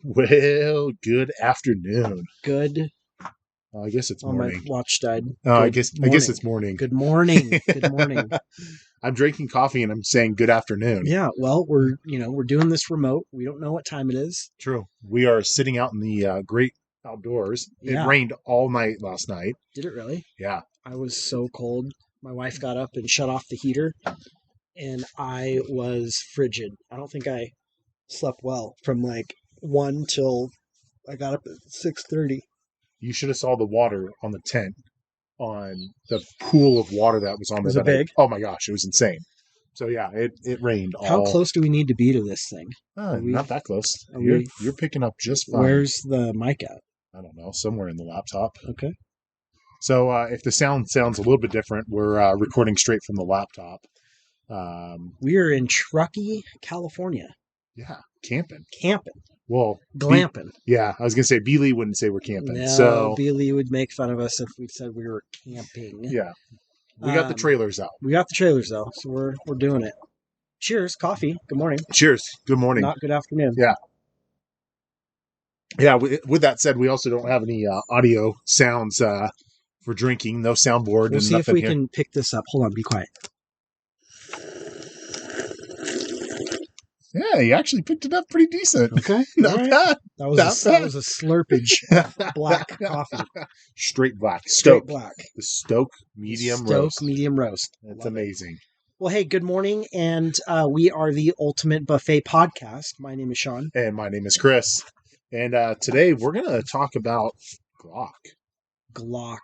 Well, good afternoon. Good. I guess it's Oh, my morning. watch died. I Good guess morning. it's morning. Good morning. Good morning. I'm drinking coffee and I'm saying good afternoon. Yeah, well, we're doing this remote. We don't know what time it is. True. We are sitting out in the great outdoors. Yeah. It rained all night last night. Did it really? Yeah. I was so cold. My wife got up and shut off the heater, and I was frigid. I don't think I slept well from like 1 till I got up at 6:30. You should have saw the water on the tent, on the pool of water that was on Was there. it big? Oh my gosh, it was insane. So yeah, it rained all. How close do we need to be to this thing? Not that close. are You're we- you're picking up just fine. Where's the mic at? I don't know, somewhere in the laptop. Okay. So if the sound sounds a little bit different, we're recording straight from the laptop. We are in Truckee, California. Yeah, camping. Camping. Well, Glamping. Yeah, I was gonna say B. Lee wouldn't say we're camping. No, So Billy would make fun of us if we said we were camping. yeah, we got the trailers out. We got the trailers though, so we're doing it. Cheers, coffee. Good morning. Cheers. Good morning. Not good afternoon. Yeah. Yeah. With that said, we also don't have any audio sounds for drinking. No soundboard. We'll and see if nothing we here. can pick this up. Hold on, be quiet. Yeah, you actually picked it up pretty decent. Okay. Not All right. bad. That was Not that bad. was a slurpage black coffee. Straight black. Straight Stoke. black. The Stoke medium Stoke roast. medium roast. It's Love it. amazing. Well, hey, good morning, and we are the Ultimate Buffet Podcast. My name is Sean. And my name is Chris. And today we're going to talk about GLOCK. GLOCK.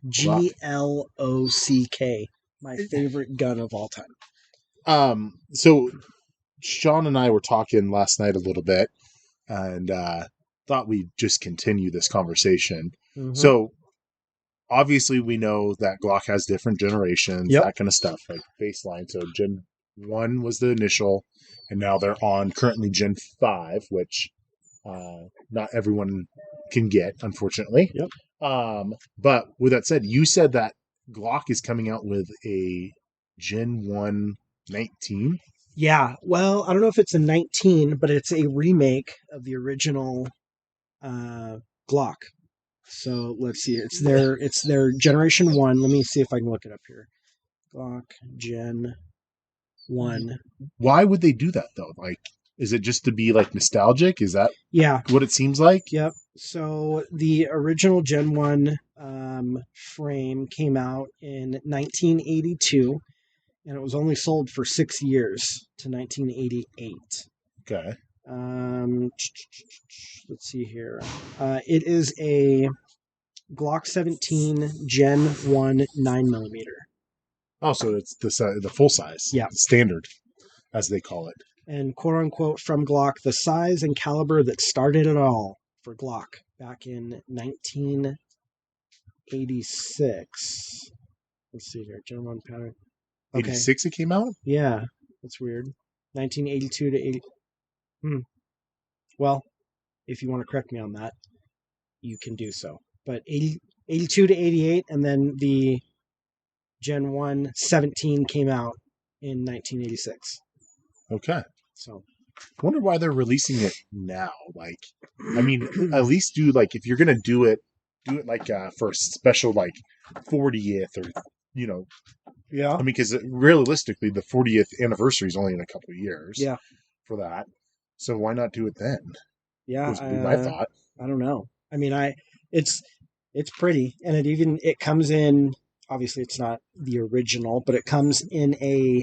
Glock. GLOCK. My favorite gun of all time. So Sean and I were talking last night a little bit and thought we'd just continue this conversation. Mhm. So obviously we know that Glock has different generations, Yep. that kind of stuff, like baseline. So Gen 1 was the initial, and now they're on currently Gen 5, which not everyone can get, unfortunately. Yep. But with that said, you said that Glock is coming out with a Gen 1 19. Yeah, well, I don't know if it's a 19, but it's a remake of the original Glock. So let's see. It's their Generation 1. Let me see if I can look it up here. Glock Gen 1. Why would they do that though? Like, is it just to be like nostalgic? Is that Yeah. what it seems like? Yep. So the original Gen 1 frame came out in 1982, and it was only sold for 6 years to 1988. Okay. Let's see here. It is a Glock 17 Gen 1 9mm. Oh, so it's the full size. Yeah. Standard, as they call it. And quote unquote from Glock, the size and caliber that started it all for Glock back in 1986. Let's see here. Gen 1 pattern. Okay. 86 it came out? Yeah. That's weird. 1982 to 80. Well, if you want to correct me on that, you can do so. But 82 to 88, and then the Gen 1 17 came out in 1986. Okay. So I wonder why they're releasing it now. Like, I mean, at least do like, if you're going to do it like for a special like 40th or, you know. yeah. I mean, because realistically, the 40th anniversary is only in a couple of years. Yeah. For that. So why not do it then? Yeah. Was my thought. I don't know. I mean, it's pretty, and it comes in. Obviously, it's not the original, but it comes in a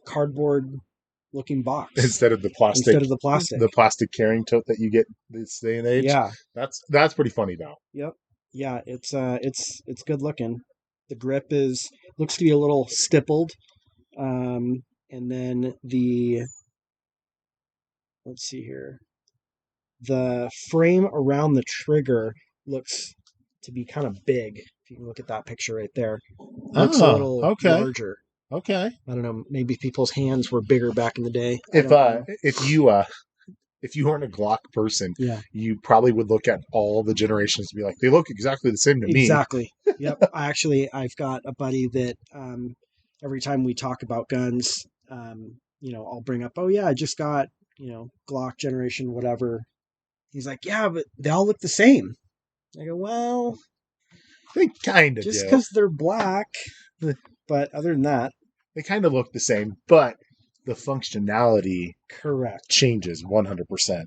cardboard looking box Instead of the plastic. The plastic carrying tote that you get this day and age. Yeah. That's pretty funny though. Yep. Yeah, it's good looking. The grip looks to be a little stippled. And then let's see here. The frame around the trigger looks to be kind of big. If you can look at that picture right there. Looks a little larger. Okay. I don't know. Maybe people's hands were bigger back in the day. If you weren't a Glock person, yeah, you probably would look at all the generations and be like, they look exactly the same to me. Exactly. Yep. I've got a buddy that every time we talk about guns, I'll bring up, oh yeah, I just got Glock generation whatever He's like, yeah, but they all look the same. I go, well, They kind of just do. because they're black. But other than that, They kind of look the same, but the functionality correct. changes 100%.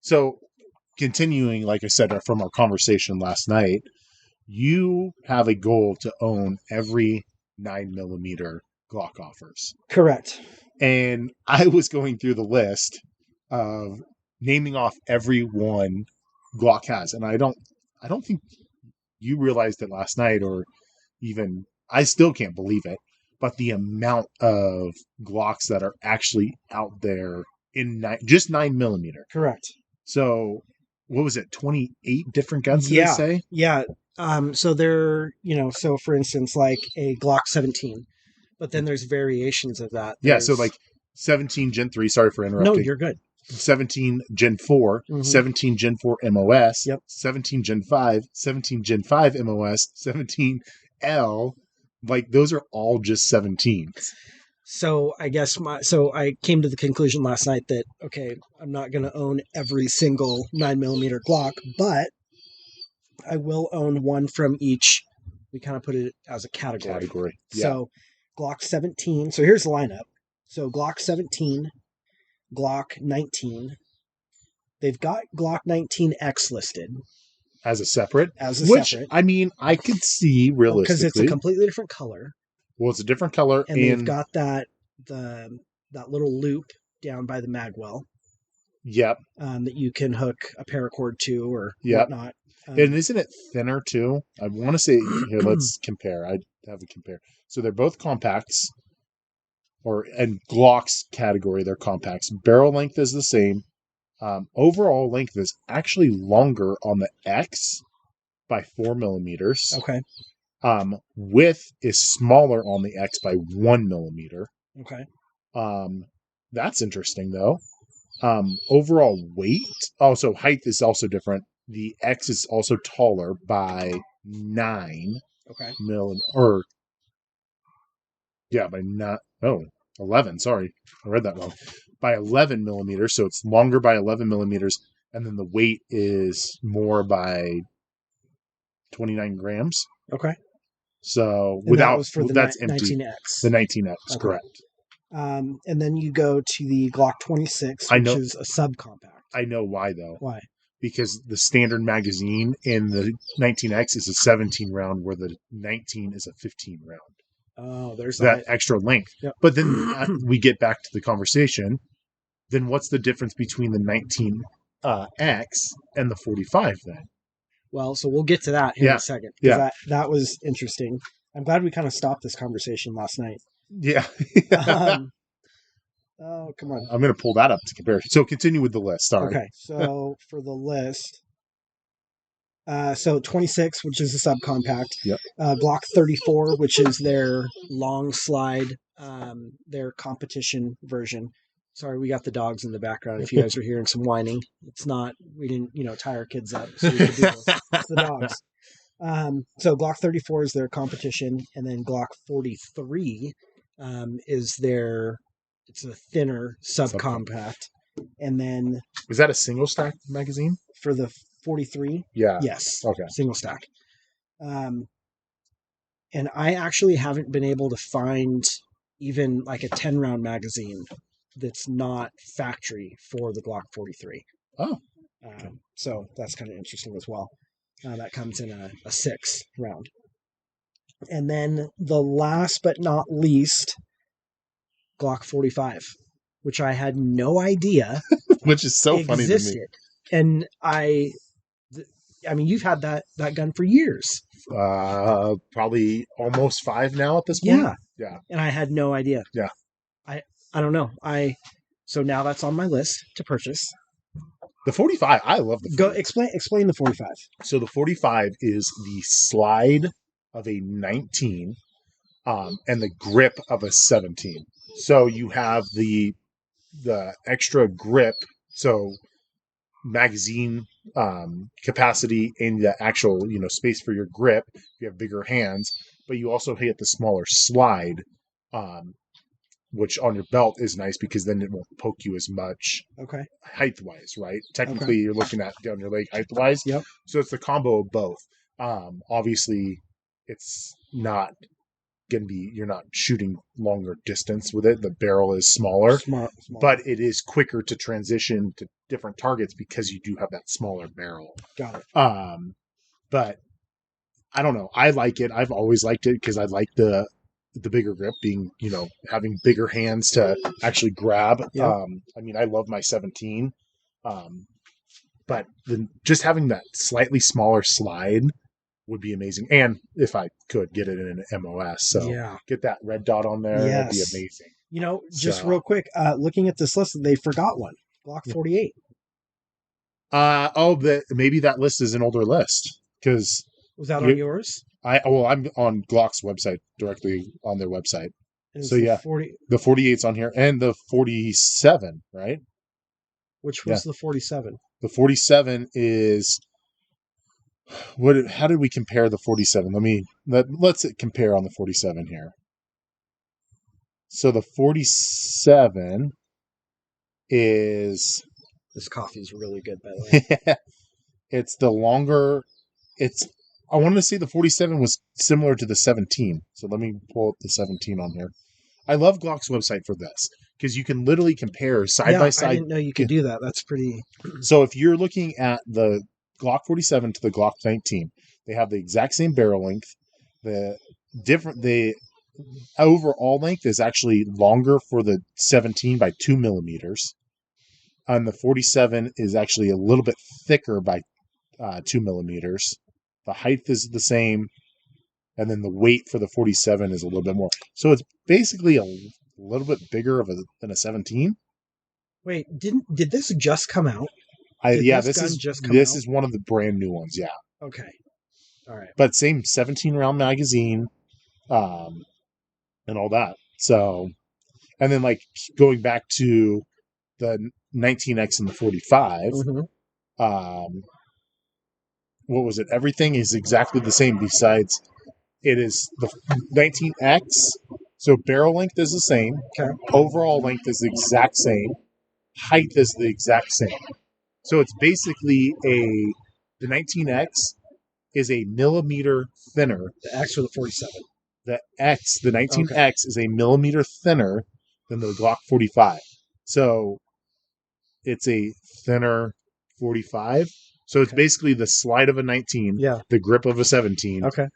So, continuing, like I said, from our conversation last night, you have a goal to own every 9mm Glock offers. Correct. And I was going through the list of naming off every one Glock has, and I don't think you realized it last night, or even I still can't believe it. But the amount of Glocks that are actually out there in just 9mm. Correct. So, what was it? 28 different guns? Did Yeah. they say? Yeah. So they're, so for instance, like a Glock 17, but then there's variations of that. Yeah. So like 17 Gen 3. Sorry for no, interrupting. you're good. 17 Gen 4, Mhm. 17 Gen 4 MOS, Yep. 17 Gen 5, 17 Gen 5 MOS, 17L. Like those are all just 17s. So I guess I came to the conclusion last night that, okay, I'm not going to own every single 9mm Glock, but I will own one from each. We kind of put it as a category. Yeah. So Glock 17. So here's the lineup. So Glock 17, Glock 19. They've got Glock 19X listed As a separate. Which, separate. I mean, I could see realistically. Because it's a completely different color. Well, it's a different color. And they've got that little loop down by the magwell. Yep. That you can hook a paracord to or yep. whatnot. And isn't it thinner too? I want to say here. Let's compare. I have a compare. So they're both compacts, and Glock's category. They're compacts. Barrel length is the same. Overall length is actually longer on the X by 4mm. Okay. Width is smaller on the X by 1mm. Okay. That's interesting though. Overall weight. Also, height is also different. The X is also taller by 9 millimeters. By 11. Sorry, I read that wrong. By 11mm, so it's longer by 11mm, and then the weight is more by 29 grams. Okay. So and without that was for the that's empty. 19X. The 19X, Okay. correct. And then you go to the Glock 26, which is a subcompact. I know why though. Why? Because the standard magazine in the 19X is a 17 round, where the 19 is a 15 round. Oh, there's that extra length. Yep. But then we get back to the conversation. Then what's the difference between the 19X and the 45 then? Well, so we'll get to that in a second. Yeah. That was interesting. I'm glad we kind of stopped this conversation last night. Yeah. Oh, come on. I'm going to pull that up to compare. So continue with the list. Sorry. Okay. So for the list, so 26, which is a subcompact. Yep. Glock 34, which is their long slide, their competition version. Sorry, we got the dogs in the background. If you guys are hearing some whining, it's not, we didn't, tie our kids up. So we could do this. It's the dogs. So Glock 34 is their competition, and then Glock 43 is it's a thinner subcompact. And then is that a single stack magazine for the 43? Yeah. Yes. Okay. Single stack. And I actually haven't been able to find even like a 10 round magazine that's not factory for the Glock 43. Oh. So that's kind of interesting as well. That comes in a 6 round. And then the last but not least, Glock 45, which I had no idea which is so existed. Funny to me. And I mean, you've had that gun for years. Probably almost 5 now at this point. Yeah. And I had no idea. Yeah. I don't know. So now that's on my list to purchase. The 45, I love the 45. Go explain the 45. So the 45 is the slide of a 19 and the grip of a 17. So you have the extra grip, so magazine capacity and the actual space for your grip. You have bigger hands, but you also hit the smaller slide which on your belt is nice because then it won't poke you as much Okay. height-wise, right? Technically, you're looking at down your leg height-wise. Yep. So it's the combo of both. Obviously, it's not going to be, you're not shooting longer distance with it. The barrel is smaller, Smart. but it is quicker to transition to different targets because you do have that smaller barrel. Got it. But I don't know. I like it. I've always liked it because I like the bigger grip, being, having bigger hands to actually grab. Yep. I mean, I love my 17, but just having that slightly smaller slide would be amazing. And if I could get it in an MOS, so get that red dot on there, that'd be amazing. Just real quick, looking at this list, they forgot one. Glock 48. Maybe that list is an older list because was that on yours? I'm on Glock's website, directly on their website. So the 48's on here, and the 47, right? Which was the 47? The 47 is how did we compare the 47? Let's compare on the 47 here. So the 47 is, this coffee is really good, by the way. It's the longer. I wanted to say the 47 was similar to the 17. So let me pull up the 17 on here. I love Glock's website for this because you can literally compare side by side. I didn't know you could do that. That's pretty. So if you're looking at the Glock 47 to the Glock 19, they have the exact same barrel length. The overall length is actually longer for the 17 by 2 millimeters, and the 47 is actually a little bit thicker by 2 millimeters. The height is the same, and then the weight for the 47 is a little bit more. So it's basically a little bit bigger than a 17. Wait, did this just come out? This is one of the brand new ones. Yeah. Okay. All right. But same 17 round magazine, and all that. So, and then like going back to the 19X and the 45. What was it? Everything is exactly the same. Besides, it is the 19X. So barrel length is the same. Okay. Overall length is the exact same. Height is the exact same. So it's basically the 19X is a millimeter thinner. The X or the 47? The 19X is a millimeter thinner than the Glock 45. So it's a thinner 45. So it's basically the slide of a 19, the grip of a 17. Okay.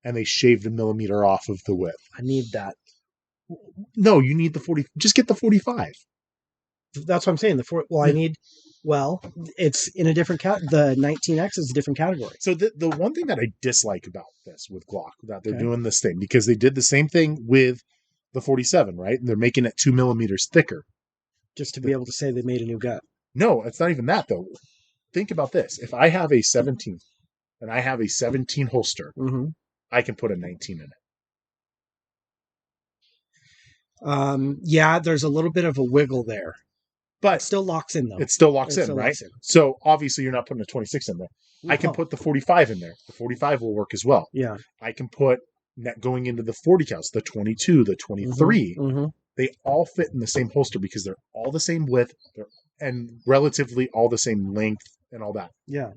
And they shaved a millimeter off of the width. I need that. No, you need the 40. Just get the 45. That's what I'm saying. It's in a different the 19X is a different category. So the one thing that I dislike about this with Glock, that they're doing this thing, because they did the same thing with the 47, right? And they're making it 2 millimeters thicker. Just to be able to say they made a new gun. No, it's not even that, though. Think about this. If I have a 17 and I have a 17 holster, I can put a 19 in it. There's a little bit of a wiggle there. But it still locks in, though. It still locks in, right? So obviously you're not putting a 26 in there. No. I can put the 45 in there. The 45 will work as well. Yeah. I can put, going into the 40 counts, the 22, the 23. They all fit in the same holster because they're all the same width and relatively all the same length and all that. Yeah.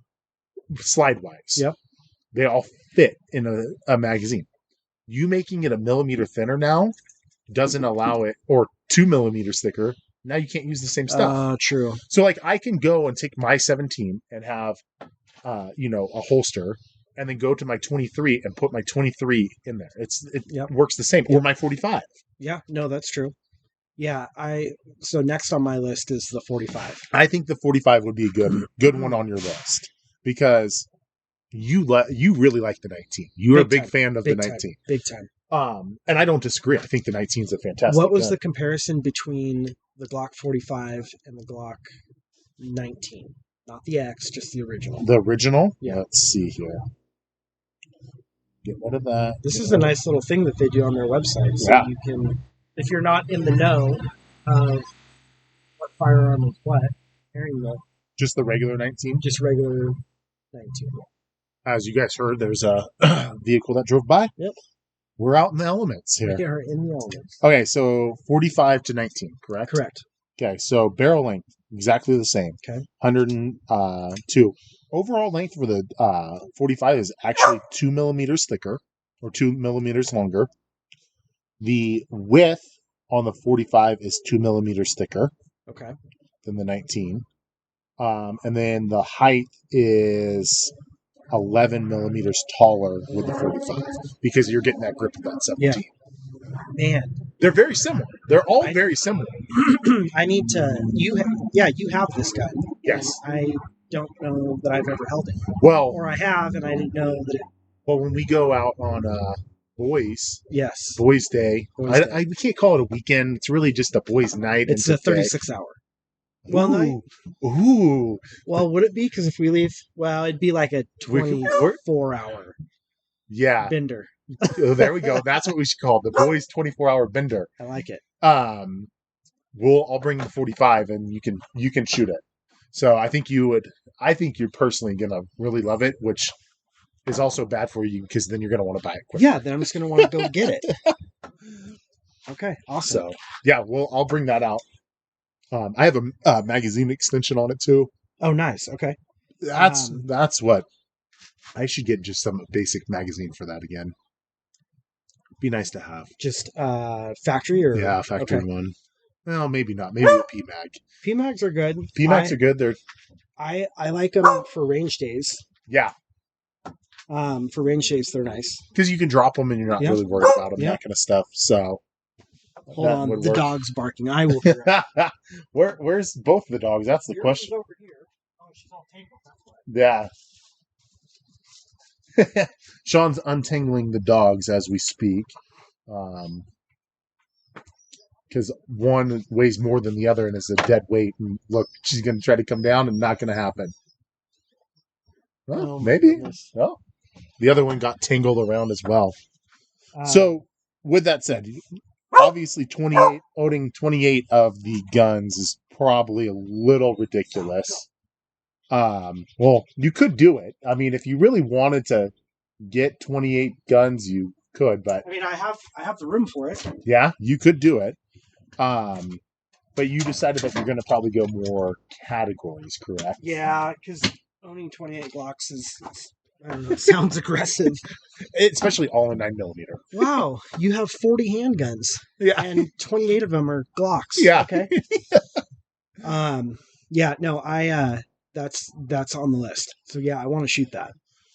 Slide-wise. Yep. They all fit in a magazine. You making it a millimeter thinner now doesn't allow it, or 2 millimeters thicker. Now you can't use the same stuff. True. So like I can go and take my 17 and have, a holster, and then go to my 23 and put my 23 in there. It works the same. Or my 45. Yeah, no, that's true. Yeah, so next on my list is the 45. I think the 45 would be a good one on your list because you really like the 19. You're a big fan of the 19. Big time. And I don't disagree. I think the 19 is a fantastic What was gun. the comparison between the Glock 45 and the Glock 19? Not the X, just the original. The original? Yeah. Let's see here. Get rid of that. This is a nice little thing that they do on their website. So you can, if you're not in the know of what firearm is what, there you go. Just the regular 19? Just regular 19. As you guys heard, there's a vehicle that drove by. Yep. We're out in the elements here. We are in the elements. Okay, so 45 to 19, correct? Correct. Okay, so barrel length, exactly the same. Okay. 102. Overall length for the 45 is actually 2 millimeters thicker, or 2 millimeters longer. The width on the 45 is 2 millimeters thicker Okay. than the 19. And then the height is 11 millimeters taller with the 45 because you're getting that grip of that 17. Man, They're very similar. They're all I- very similar. I need to. You have this gun. Yes. I don't know that I've ever held it, Well, or I have, and I didn't know that it. well, when we go out on Boys Yes, Day, Boys Day. we can't call it a weekend. It's really just a boys' night. It's and a 36-hour. Well, night. Ooh. Well, would it be? Because if we leave, well, it'd be like a 24-hour Yeah. bender. Oh, there we go. That's what we should call it, the boys' 24-hour bender. I like it. I'll bring the 45 and you can shoot it. So I think you're personally gonna really love it, which is also bad for you because then you're gonna want to buy it quick. Yeah, then I'm just gonna want to go get it. Okay, awesome. So yeah, I'll bring that out. I have a magazine extension on it too. Oh, nice. Okay. That's what I should get, just some basic magazine for that again. Be nice to have. Just factory or factory okay. one. Well, maybe not. Maybe a PMag. PMags are good. PMags are good. They're I like them for range days. yeah. For range days, they're nice Because you can drop them and you're not really worried about them, that kind of stuff. So hold on, the dog's barking. I will. Hear it. Where's both the dogs? That's the question. Over here. Oh, she's all tangled. That's why. Yeah. Sean's untangling the dogs as we speak. Because one weighs more than the other and is a dead weight. And look, she's going to try to come down and not going to happen. Well, Oh, maybe. goodness. Well, the other one got tangled around as well. So, with that said, obviously owning 28 of the guns is probably a little ridiculous. Well, you could do it. I mean, if you really wanted to get 28 guns, you could, but I mean, I have the room for it. yeah, you could do it. But you decided that you're going to probably go more categories, correct? Yeah, because owning 28 Glocks is, I don't know, sounds aggressive. Especially all in 9mm. Wow, you have 40 handguns. Yeah. And 28 of them are Glocks. Yeah. Okay. Yeah, no, that's on the list. So yeah, I want to shoot that.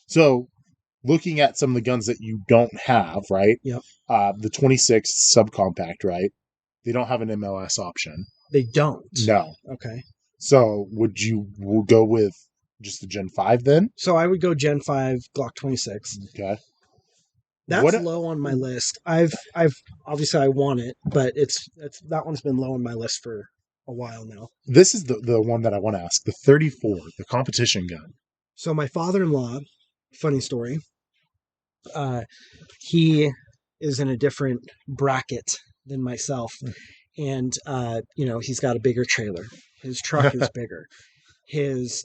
So, looking at some of the guns that you don't have, right? Yep. The 26 subcompact, right? They don't have an MLS option. They don't. No. Okay. So, would you go with just the Gen 5 then? So I would go Gen 5 Glock 26. Okay. That's low on my list. I've obviously I want it, but it's that one's been low on my list for a while now. This is the one that I want to ask. The 34, the competition gun. So my father-in-law, funny story, he is in a different bracket than myself. And, he's got a bigger trailer. His truck is bigger. His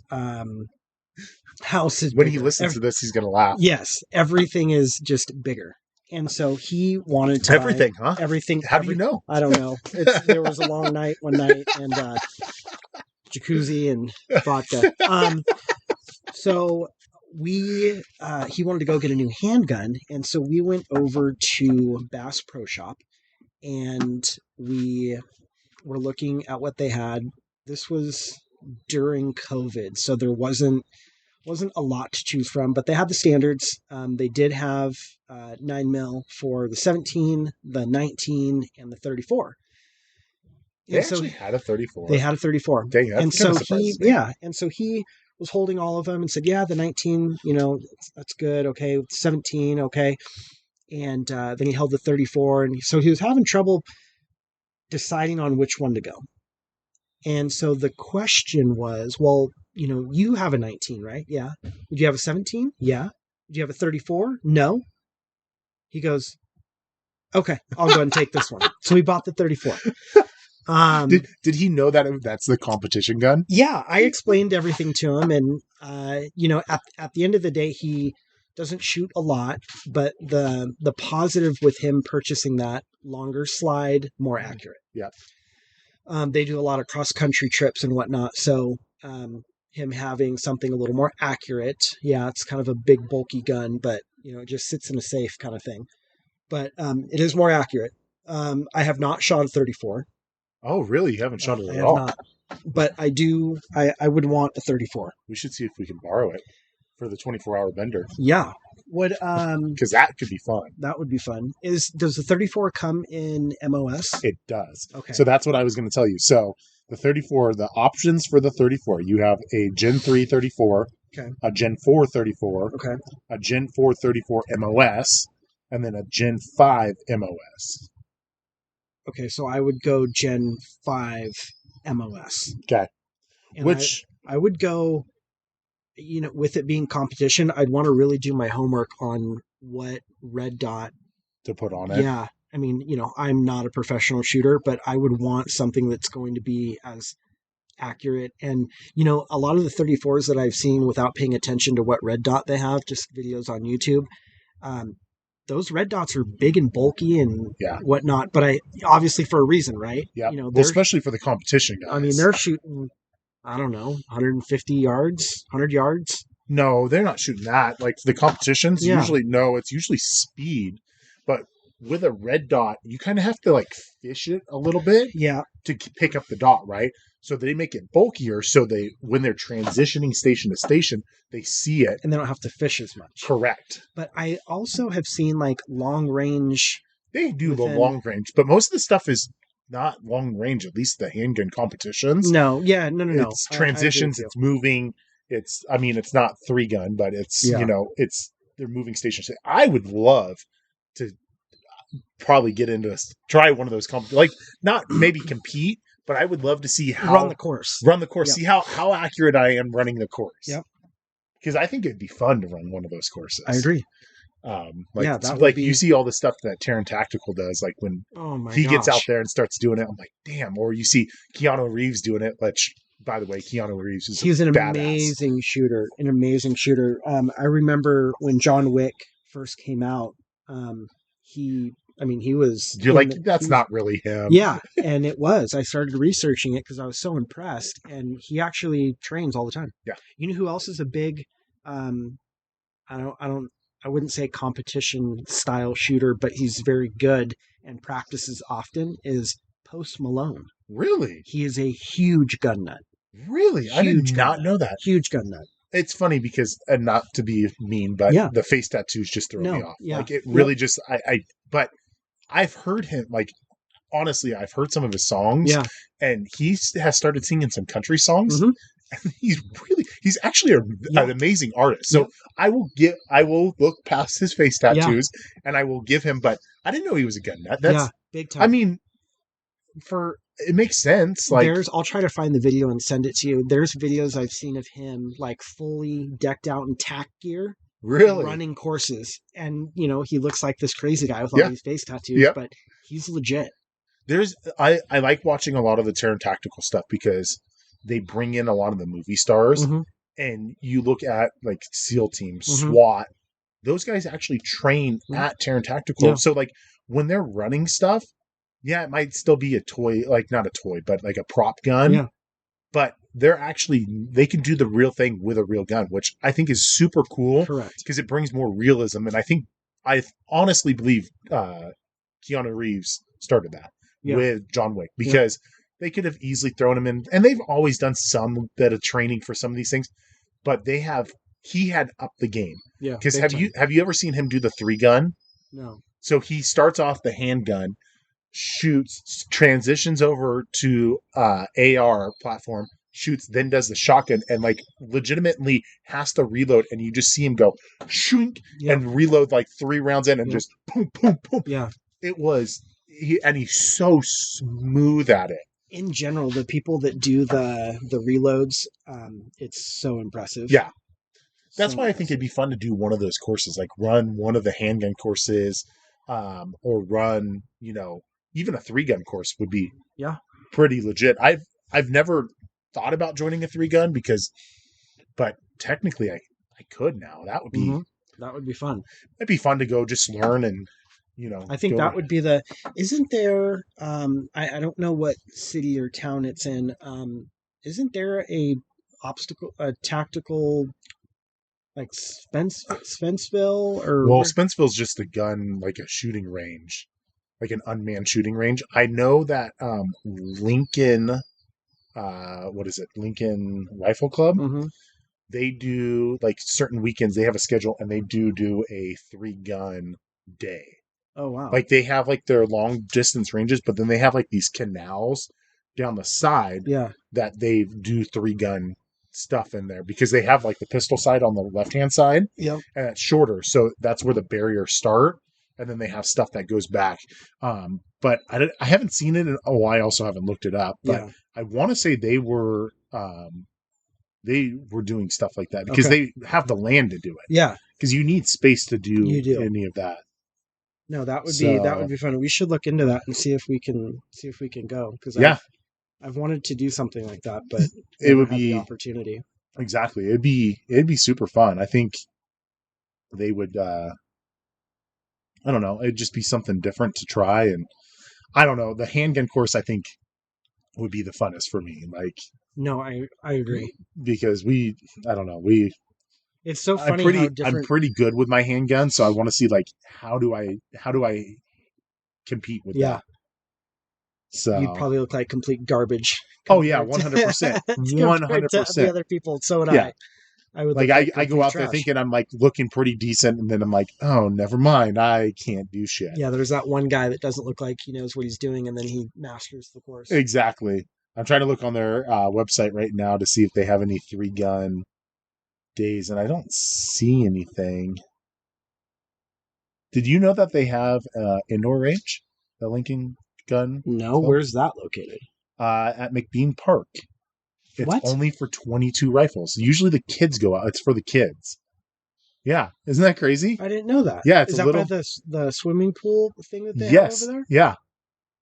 house is bigger. When he listens to this, he's going to laugh. Yes. Everything is just bigger. And so he wanted to everything, buy everything. How do you know? I don't know. There was a long night one night and jacuzzi and vodka. So he wanted to go get a new handgun. And so we went over to Bass Pro Shop and we were looking at what they had. This was during COVID, so there wasn't a lot to choose from, but they had the standards. They did have 9mm for the 17, the 19, and the 34. They actually had a 34. They had a 34. Dang, that's and so and so he was holding all of them and said, yeah, the 19, that's good. Okay. 17. Okay. And then he held the 34. And so he was having trouble deciding on which one to go. And so the question was, well, you have a 19, right? Yeah. Would you have a 17? Yeah. Would you have a 34? No. He goes, okay, I'll go ahead and take this one. So he bought the 34. Did he know that that's the competition gun? Yeah, I explained everything to him, and at the end of the day, he doesn't shoot a lot, but the positive with him purchasing that longer slide, more accurate. Yeah. They do a lot of cross country trips and whatnot, so him having something a little more accurate, yeah, it's kind of a big bulky gun, but it just sits in a safe kind of thing. But it is more accurate. I have not shot a 34. Oh, really? You haven't shot it I at have all? not, but I do. I would want a 34. We should see if we can borrow it for the 24-hour bender. Yeah. Would because that could be fun. That would be fun. Does the 34 come in MOS? It does. Okay. So that's what I was going to tell you. So the 34, the options for the 34, you have a Gen 3 34, okay, a Gen 4 34, okay, a Gen 4 34 MOS, and then a Gen 5 MOS. Okay, so I would go Gen 5 MOS. Okay. And which I would go, with it being competition, I'd want to really do my homework on what red dot to put on it. Yeah. I mean, I'm not a professional shooter, but I would want something that's going to be as accurate. And, a lot of the 34s that I've seen without paying attention to what red dot they have, just videos on YouTube, those red dots are big and bulky and whatnot, but obviously for a reason, right? Yeah. Especially for the competition guys. I mean, they're shooting, I don't know, 150 yards, 100 yards. No, they're not shooting that. Like the competitions, it's usually speed. But with a red dot, you kind of have to fish it a little bit to pick up the dot, right? So they make it bulkier so when they're transitioning station to station, they see it. And they don't have to fish as much. Correct. But I also have seen long range. They do the long range, but most of the stuff is not long range, at least the handgun competitions. No. It's transitions, it's moving. It's not 3-gun, but it's, they're moving stations. I would love to probably get into try one of those not maybe compete, but I would love to see how run the course, yep. See how accurate I am running the course. Yep. Because I think it'd be fun to run one of those courses. I agree. You see all the stuff that Terran Tactical does, like when he gets out there and starts doing it, I'm like, damn. Or you see Keanu Reeves doing it, which, by the way, Keanu Reeves he's an amazing shooter. I remember when John Wick first came out, he was... You're like, that's not really him. Yeah, and it was. I started researching it because I was so impressed, and he actually trains all the time. Yeah. You know who else is a big, I wouldn't say competition style shooter, but he's very good and practices often, is Post Malone. Really? He is a huge gun nut. Really? I did not know that. Huge gun nut. It's funny because, and not to be mean, but the face tattoos just throw me off. Yeah. It really just, but I've heard him, honestly, I've heard some of his songs. Yeah. And he has started singing some country songs. Mm-hmm. And he's actually an amazing artist. So I will look past his face tattoos and I will give him, but I didn't know he was a gun nut. That's big time. I mean, it makes sense. I'll try to find the video and send it to you. There's videos I've seen of him fully decked out in tack gear. Really? Running courses. And, he looks like this crazy guy with all these face tattoos, but he's legit. I like watching a lot of the Terran Tactical stuff because they bring in a lot of the movie stars, and you look at SEAL Team, SWAT, those guys actually train at Terran Tactical. So when they're running stuff, it might still be a toy, not a toy, but a prop gun. Yeah. But they can do the real thing with a real gun, which I think is super cool. Correct. Because it brings more realism. And I honestly believe Keanu Reeves started that with John Wick, because they could have easily thrown him in, and they've always done some bit of training for some of these things, but he had upped the game. Yeah. Because have you ever seen him do the 3-gun? No. So he starts off the handgun, shoots, transitions over to AR platform, shoots, then does the shotgun, and legitimately has to reload, and you just see him go shunk and reload 3 rounds in and just boom, boom, boom. Yeah. It was he's so smooth at it. In general, the people that do the reloads, it's so impressive. Yeah. That's why I think it'd be fun to do one of those courses, run one of the handgun courses, or run, even a 3-gun course would be pretty legit. I've never thought about joining a 3-gun but technically I could now. That would be That would be fun. It'd be fun to go just learn and, I think go. that would be isn't there, I don't know what city or town it's in. Isn't there a tactical, like Spenceville or Well, where? Spenceville's just a gun, like a shooting range, like an unmanned shooting range. I know that Lincoln, what is it? Lincoln Rifle Club. Hmm. They do like certain weekends. They have a schedule, and they do a 3-gun day. Oh, wow. Like they have like their long distance ranges, but then they have like these canals down the side Yeah. that they do 3-gun stuff in there because they have like the pistol side on the left hand side Yep. and it's shorter, so that's where the barriers start, and then they have stuff that goes back. But I haven't seen it in a while. I also haven't looked it up, but Yeah. I want to say they were doing stuff like that because Okay. they have the land to do it. Yeah. Because you need space to You do do. any of that. No, that would So be fun. We should look into that and see if we can go because yeah, I've wanted to do something like that, but it never would had the be opportunity. exactly. It'd be super fun. I think they would. I don't know. It'd just be something different to try, and I don't know. The handgun course I think would be the funnest for me. Like No, I agree. because I don't know. It's so I'm funny how I'm different. pretty good with my handgun, so I want to see like how do I compete with Yeah, that. you'd So, probably look like complete garbage oh yeah, compared to 100%, compared to the 100%. other people. So would Yeah, I. I would like look like I go complete out there trash. thinking I'm like looking pretty decent, and then I'm like, oh, never mind, I can't do shit. Yeah, there's that one guy that doesn't look like he knows what he's doing, and then he masters the course. Exactly. I'm trying to look on their website right now to see if they have any 3-gun days, and I don't see anything. Did you know that they have indoor range, the Lincoln Gun No, Club, where's that located? at McBean Park? It's What? only for 22 rifles. Usually the kids go out. It's for the kids. Yeah, isn't that crazy? I didn't know that. Yeah, it's Is a that by little. the swimming pool thing that they have over Yes, there? yeah,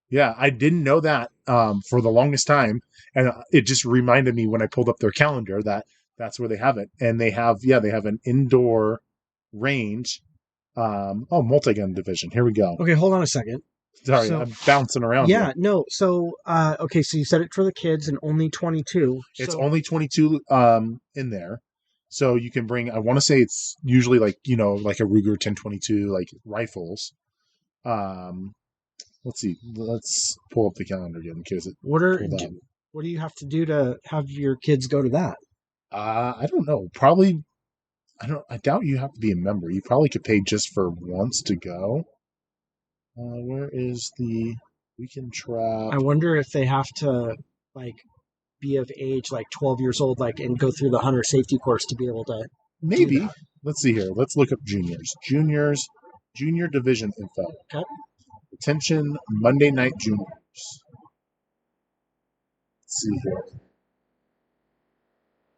yeah. I didn't know that for the longest time, and it just reminded me when I pulled up their calendar that that's where they have it, and they have an indoor range. Multi-gun division. Here we go. Okay, hold on a second. Sorry, So I'm bouncing around here. yeah, no. So okay, so you said it for the kids and only 22. It's So only 22 in there. So you can bring, I want to say it's usually like, like a Ruger 1022 like rifles. Um let's see. Let's pull up the calendar again in case it what are pulled up. what do you have to do to have your kids go to that? I don't know. Probably I doubt you have to be a member. You probably could pay just for once to go. Where is the weekend trap? I wonder if they have to like be of age, like 12 years old, like and go through the hunter safety course to be able to do Maybe. that. Let's see here. Let's look up juniors. Junior division info. Okay. Attention, Monday night juniors. Let's see here.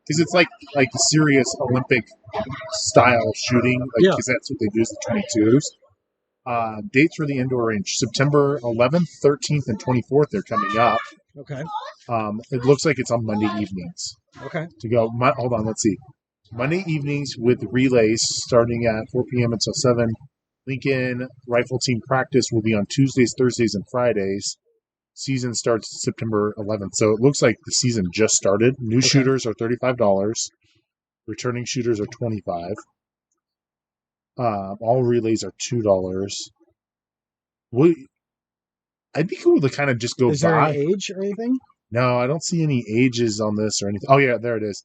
Because it's like a serious Olympic style shooting, like Yeah. because that's what they do is the 22s. Dates for the indoor range: September 11th, 13th, and 24th. They're coming up. Okay. It looks like it's on Monday evenings Okay. to go. Hold on, let's see. Monday evenings with relays starting at 4 p.m. until 7. Lincoln Rifle Team practice will be on Tuesdays, Thursdays, and Fridays. Season starts September 11th. So it looks like the season just started. New shooters are $35. Returning shooters are $25. All relays are $2. I'd be cool to kind of just go Is there an by. age or anything? No, I don't see any ages on this or anything. Oh yeah, there it is.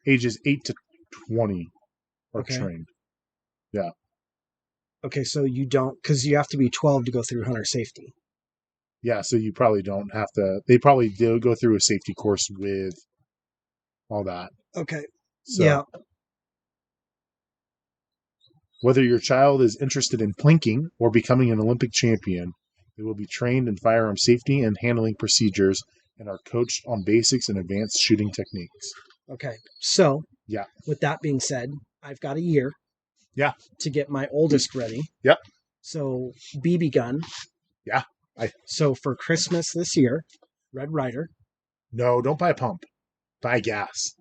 Ages 8 to 20 are Okay. trained. Yeah. Okay, so you don't, because you have to be 12 to go through hunter safety. Yeah, so you probably don't have to. They probably do go through a safety course with all that. Okay. So, Yeah. whether your child is interested in plinking or becoming an Olympic champion, they will be trained in firearm safety and handling procedures and are coached on basics and advanced shooting techniques. Okay. So, Yeah. with that being said, I've got a year. Yeah. To get my oldest ready. Yep. So, BB gun. Yeah. So for Christmas this year, Red Ryder. No, don't buy a pump. Buy gas.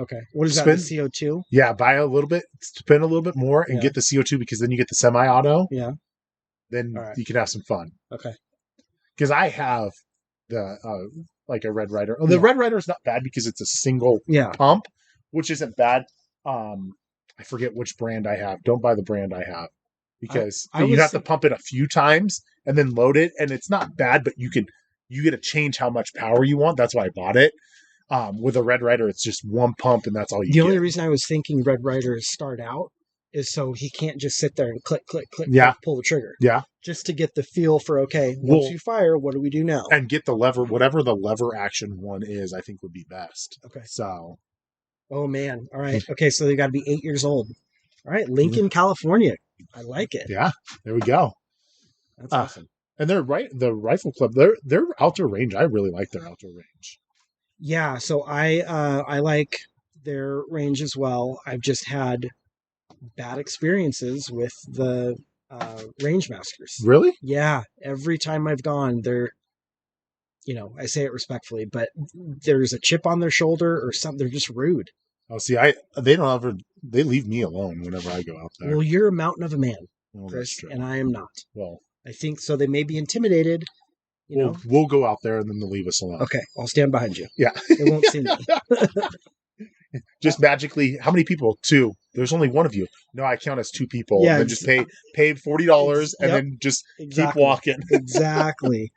Okay. What is that? Spin, The CO2? yeah, buy a little bit, spend a little bit more, and Yeah. get the CO2 because then you get the semi-auto. Yeah. Then All right. you can have some fun. Okay. Because I have the like a Red Rider. The Yeah. Red Rider is not bad because it's a single Yeah. pump, which isn't bad. I forget which brand I have. Don't buy the brand I have because you have to pump it a few times and then load it, and it's not bad, but you get to change how much power you want. That's why I bought it. With a Red Rider, it's just one pump, and that's all you The get. only reason I was thinking Red Riders start out is so he can't just sit there and click, click, click, Yeah. click, pull the trigger. Yeah. Just to get the feel for, okay, once you fire, what do we do now? And get the lever, whatever the lever action one is, I think would be best. Okay. So. Oh, man. All right. Okay, so they got to be 8 years old. All right, Lincoln, California. I like it. Yeah, there we go. That's awesome. And the Rifle Club, their outdoor range, I really like their outdoor range. Yeah, so I like their range as well. I've just had bad experiences with the range masters. Really? Yeah, every time I've gone, they're, I say it respectfully, but there's a chip on their shoulder or something. They're just rude. Oh, see, they leave me alone whenever I go out there. Well, you're a mountain of a man, Chris, and I am not. Well, I think so. They may be intimidated. We'll go out there and then they'll leave us alone. Okay, I'll stand behind you. Yeah, they won't see me. Just magically, how many people? 2. There's only one of you. No, I count as 2 people. Yeah, then just pay $40 and then just keep walking. Exactly.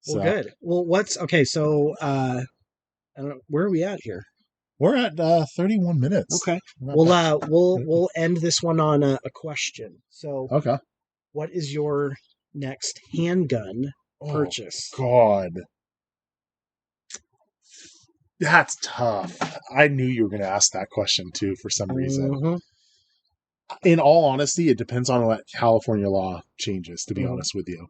So. Well, good. Well, okay? So, I don't know, where are we at here? We're at 31 minutes. Okay. We'll end this one on a question. So, okay. What is your next handgun purchase? God. That's tough. I knew you were going to ask that question too for some reason. Mm-hmm. In all honesty, it depends on what California law changes, to be honest with you.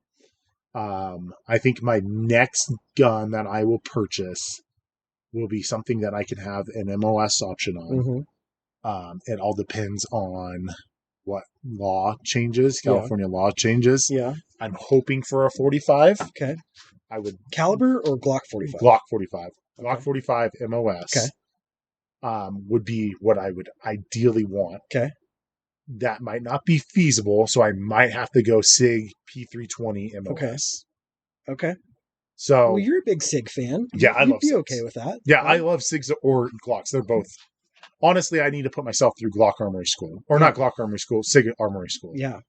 I think my next gun that I will purchase will be something that I can have an MOS option on. Mm-hmm. It all depends on what law changes, California law changes. Yeah. I'm hoping for a 45. Okay. I would Caliber or Glock 45? Glock 45. Okay. Glock 45 MOS. Okay. Would be what I would ideally want. Okay. That might not be feasible, so I might have to go SIG P320 MOS. Okay. So, well, you're a big SIG fan. Yeah, I love SIGs. SIGs. Okay with that. Yeah, right? I love SIGs or Glocks. They're both. Honestly, I need to put myself through Glock Armory School. Or not Glock Armory School, SIG Armory School. Yeah.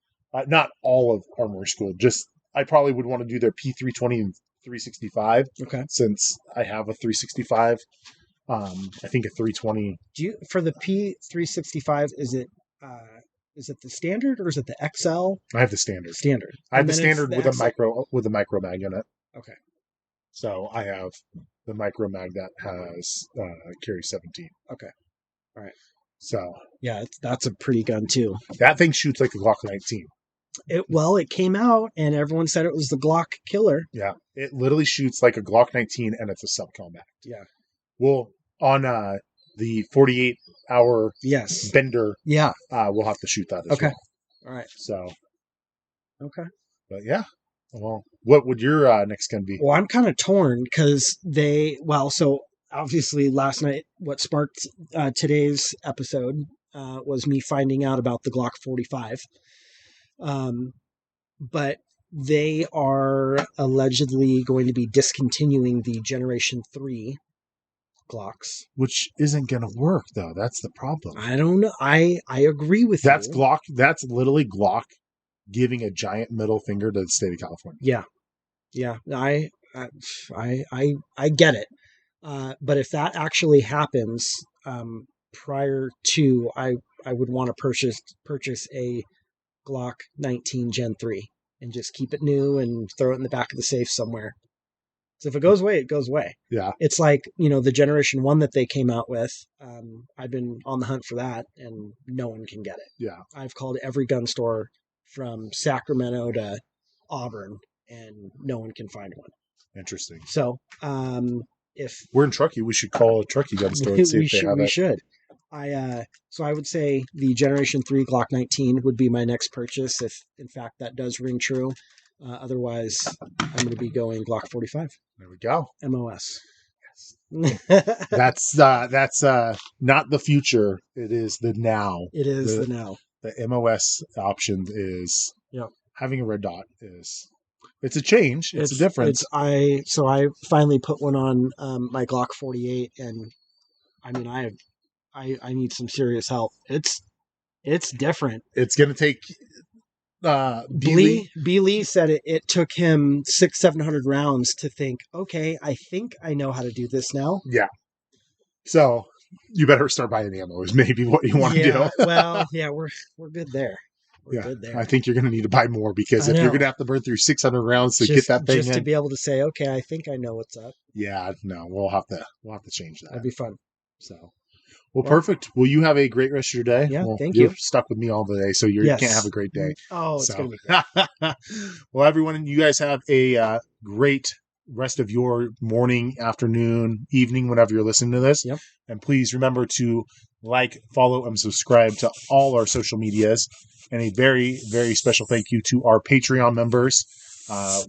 Not all of Armory School. Just, I probably would want to do their P320 and 365. Okay. Since I have a 365. I think a 320. For the P365, is it the standard or is it the XL? I have the standard. Standard. I have the standard with a micro mag in it. Okay. So I have the micro mag that has carry 17. Okay. All right. So yeah, that's a pretty gun too. That thing shoots like a Glock 19. It came out and everyone said it was the Glock killer. Yeah, it literally shoots like a Glock 19 and it's a subcombat. Yeah. Well, on the 48-hour bender, we'll have to shoot that as well. All right. So. Okay. But yeah. Well, what would your next gun be? Well, I'm kind of torn because so obviously last night, what sparked today's episode was me finding out about the Glock 45. But they are allegedly going to be discontinuing the Generation 3 Glocks. Which isn't going to work, though. That's the problem. I don't know. I agree with That's you. Glock. That's literally Glock giving a giant middle finger to the state of California. Yeah. Yeah. I get it. But if that actually happens prior to, I would want to purchase a Glock 19 Gen 3 and just keep it new and throw it in the back of the safe somewhere. So if it goes away, it goes away. Yeah. It's like, the Generation 1 that they came out with. I've been on the hunt for that and no one can get it. Yeah. I've called every gun store from Sacramento to Auburn and no one can find one. Interesting. So, if we're in Truckee, we should call a Truckee gun store and see if they have it. We should. So I would say the Generation 3 Glock 19 would be my next purchase if, in fact, that does ring true. Otherwise, I'm going to be going Glock 45. There we go. MOS. That's not the future. It is the now. It is the the now. the MOS option is Yep. having a red dot is it's a change. It's a difference. I finally put one on my Glock 48, and I mean I need some serious help. It's different. It's going to take B Lee said it took him 600-700 rounds to think, okay, I think I know how to do this now. Yeah. So you better start buying ammo is maybe what you want to do. Well, yeah, we're good there. We're good there. I think you're going to need to buy more because I if know. you're going to have to burn through 600 rounds to get that thing just in, to be able to say, okay, I think I know what's up. yeah, no, we'll have to change that. That'd be fun. So, well, perfect. Well, you have a great rest of your day. Yeah, well, thank you're you. stuck with me all the day, so you can't have a great day. Oh, it's so. going to be great. Well, everyone, you guys have a great rest of your morning, afternoon, evening, whenever you're listening to this. Yep. And please remember to like, follow, and subscribe to all our social medias. And a very, very special thank you to our Patreon members.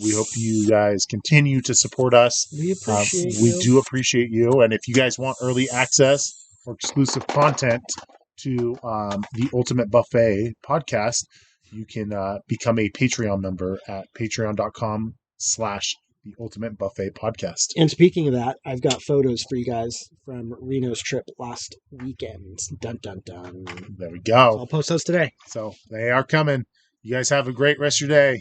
We hope you guys continue to support us. We appreciate you. We do appreciate you. And if you guys want early access or exclusive content to the Ultimate Buffet podcast, you can become a Patreon member at patreon.com/the Ultimate Buffet podcast. And speaking of that, I've got photos for you guys from Reno's trip last weekend. Dun, dun, dun. There we go. I'll post those today. So they are coming. You guys have a great rest of your day.